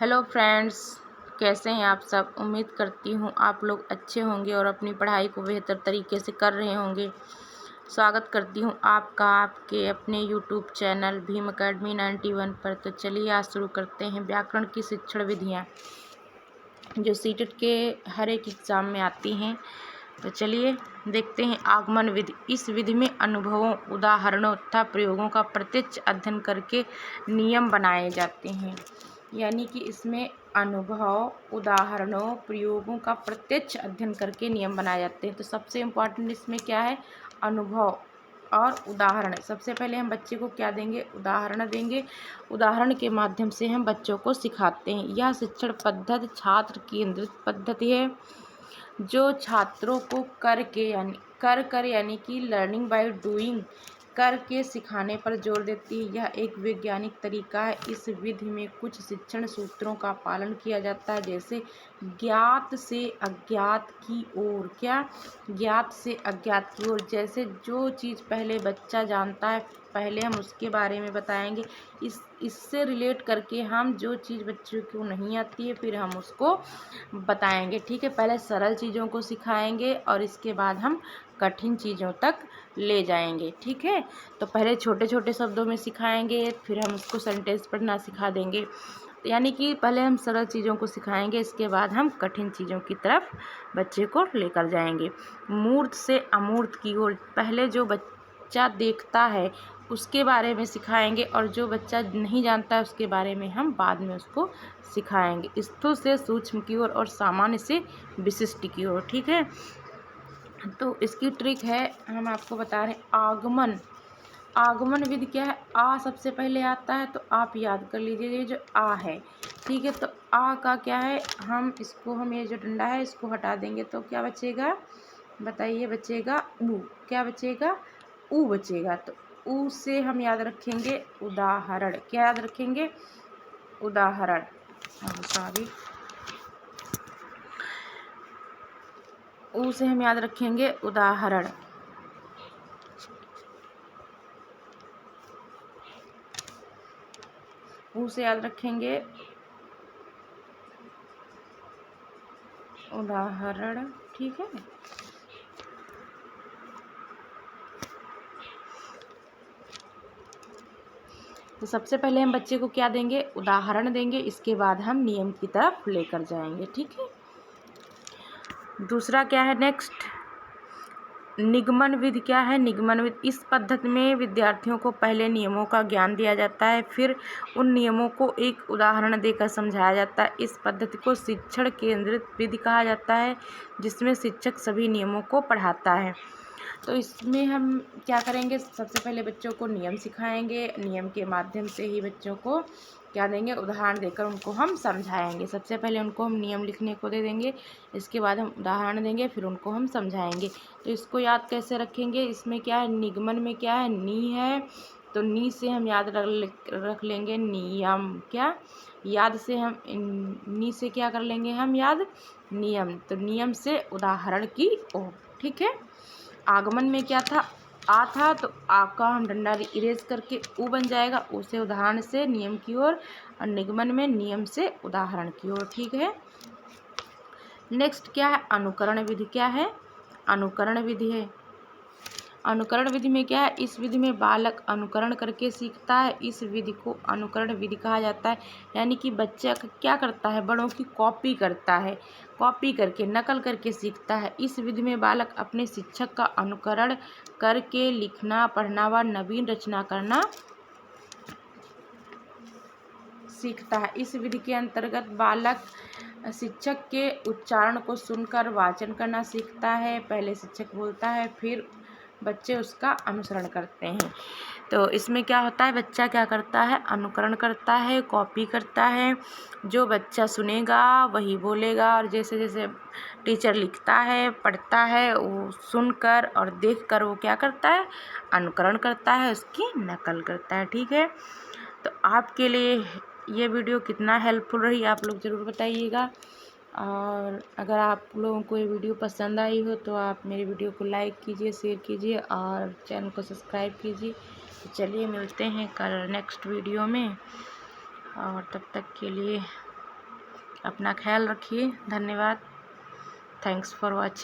Hello friends, कैसे हैं आप सब। उम्मीद करती हूँ आप लोग अच्छे होंगे और अपनी पढ़ाई को बेहतर तरीके से कर रहे होंगे। स्वागत करती हूँ आपका आपके अपने यूट्यूब चैनल भीम अकेडमी 91 पर। तो चलिए आज शुरू करते हैं व्याकरण की शिक्षण विधियाँ जो सीटेट के हर एक एग्ज़ाम में आती हैं। तो चलिए देखते हैं आगमन विधि। इस विधि में अनुभवों, उदाहरणों तथा प्रयोगों का प्रत्यक्ष अध्ययन करके नियम बनाए जाते हैं। यानी कि इसमें अनुभव, उदाहरणों, प्रयोगों का प्रत्यक्ष अध्ययन करके नियम बनाए जाते हैं। तो सबसे इम्पोर्टेंट इसमें क्या है, अनुभव और उदाहरण। सबसे पहले हम बच्चे को क्या देंगे, उदाहरण देंगे। उदाहरण के माध्यम से हम बच्चों को सिखाते हैं। यह शिक्षण पद्धति छात्र केंद्रित पद्धति है जो छात्रों को कर यानी कि लर्निंग बाय डूइंग करके सिखाने पर जोर देती है। यह एक वैज्ञानिक तरीका है। इस विधि में कुछ शिक्षण सूत्रों का पालन किया जाता है, जैसे ज्ञात से अज्ञात की ओर। क्या, ज्ञात से अज्ञात की ओर। जैसे जो चीज़ पहले बच्चा जानता है पहले हम उसके बारे में बताएंगे। इससे रिलेट करके हम जो चीज़ बच्चों को नहीं आती है फिर हम उसको बताएंगे। ठीक है, पहले सरल चीज़ों को सिखाएंगे और इसके बाद हम कठिन चीज़ों तक ले जाएंगे। ठीक है, तो पहले छोटे छोटे शब्दों में सिखाएंगे, फिर हम उसको सेंटेंस पढ़ना सिखा देंगे। यानी कि पहले हम सरल चीज़ों को सिखाएंगे, इसके बाद हम कठिन चीज़ों की तरफ बच्चे को लेकर जाएंगे। मूर्त से अमूर्त की ओर। पहले जो बच्चा देखता है उसके बारे में सिखाएंगे और जो बच्चा नहीं जानता है उसके बारे में हम बाद में उसको सिखाएंगे। स्थूल से सूक्ष्म की ओर और सामान्य से विशिष्ट की ओर। ठीक है, तो इसकी ट्रिक है, हम आपको बता रहे हैं आगमन। आगमन विधि क्या है, आ सबसे पहले आता है तो आप याद कर लीजिए ये जो आ है। ठीक है, तो आ का क्या है, हम ये जो डंडा है इसको हटा देंगे तो क्या बचेगा, बताइए, बचेगा ऊ। क्या बचेगा, ऊ बचेगा। तो ऊ से हम याद रखेंगे उदाहरण। क्या याद रखेंगे, उदाहरण। सॉरी, ऊ से हम याद रखेंगे उदाहरण। ऊ से याद रखेंगे उदाहरण। ठीक है, तो सबसे पहले हम बच्चे को क्या देंगे, उदाहरण देंगे, इसके बाद हम नियम की तरफ लेकर जाएंगे। ठीक है, दूसरा क्या है, नेक्स्ट निगमन विधि। क्या है, निगमन विधि। इस पद्धति में विद्यार्थियों को पहले नियमों का ज्ञान दिया जाता है, फिर उन नियमों को एक उदाहरण देकर समझाया जाता है। इस पद्धति को शिक्षण केंद्रित विधि कहा जाता है, जिसमें शिक्षक सभी नियमों को पढ़ाता है। तो इसमें हम क्या करेंगे, सबसे पहले बच्चों को नियम सिखाएंगे, नियम के माध्यम से ही बच्चों को क्या देंगे, उदाहरण देकर उनको हम समझाएंगे। सबसे पहले उनको हम नियम लिखने को दे देंगे, इसके बाद हम उदाहरण देंगे, फिर उनको हम समझाएंगे। तो इसको याद कैसे रखेंगे, इसमें क्या है, निगमन में क्या है, नी है, तो नी से हम याद रख लेंगे नियम। क्या, याद से हम नी से क्या कर लेंगे, हम याद नियम, तो नियम से उदाहरण की ओर। ठीक है, आगमन में क्या था, आ था, तो आ का हम डंडा इरेज करके ऊ बन जाएगा। ऊ से उदाहरण से नियम की ओर, और निगमन में नियम से उदाहरण की ओर। ठीक है, नेक्स्ट क्या है, अनुकरण विधि। क्या है, अनुकरण विधि है। अनुकरण विधि में क्या है, इस विधि में बालक अनुकरण करके सीखता है। इस विधि को अनुकरण विधि कहा जाता है। यानी कि बच्चा क्या करता है, बड़ों की कॉपी करता है, कॉपी करके नकल करके सीखता है। इस विधि में बालक अपने शिक्षक का अनुकरण करके लिखना, पढ़ना व नवीन रचना करना सीखता है। इस विधि के अंतर्गत बालक शिक्षक के उच्चारण को सुनकर वाचन करना सीखता है। पहले शिक्षक बोलता है, फिर बच्चे उसका अनुसरण करते हैं। तो इसमें क्या होता है, बच्चा क्या करता है, अनुकरण करता है, कॉपी करता है। जो बच्चा सुनेगा वही बोलेगा, और जैसे जैसे टीचर लिखता है, पढ़ता है, वो सुनकर और देखकर वो क्या करता है, अनुकरण करता है, उसकी नकल करता है। ठीक है, तो आपके लिए ये वीडियो कितना हेल्पफुल रही आप लोग ज़रूर बताइएगा। और अगर आप लोगों को ये वीडियो पसंद आई हो तो आप मेरे वीडियो को लाइक कीजिए, शेयर कीजिए और चैनल को सब्सक्राइब कीजिए। तो चलिए मिलते हैं कल नेक्स्ट वीडियो में, और तब तक के लिए अपना ख्याल रखिए। धन्यवाद। Thanks for watching.